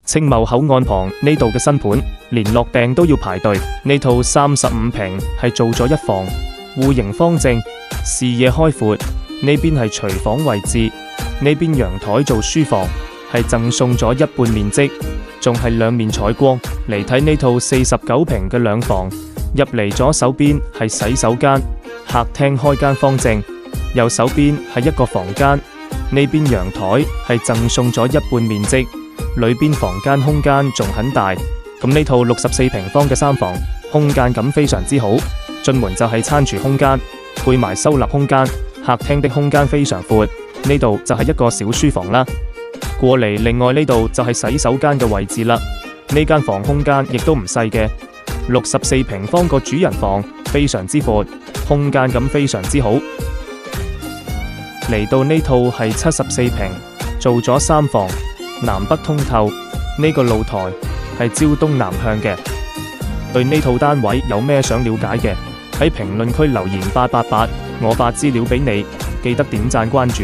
青茂口岸旁呢度嘅新盤，連落訂都要排隊。呢套35平係做咗一房，戶型方正，視野開闊。呢邊係廚房位置，呢邊陽台做書房，係贈送咗一半面積，仲係兩面採光。嚟睇呢套49平嘅兩房，入嚟左手邊係洗手間，客廳開間方正，右手邊係一個房間。呢邊陽台係贈送咗一半面積，裏邊房間空間仲很大。咁呢套64平方嘅三房，空間感非常之好。進門就係餐廚空間，配埋收納空間，客廳的空間非常闊。呢度就係一個小書房啦。過嚟另外呢度就係洗手間嘅位置啦。呢間房空間亦都唔細嘅，64平方個主人房，非常之闊，空間感非常之好。嚟到呢套係74平，做咗三房，南北通透。呢個露台係朝東南向嘅。對呢套單位有咩想了解嘅，喺評論區留言888，我發資料俾你。記得點讚關注。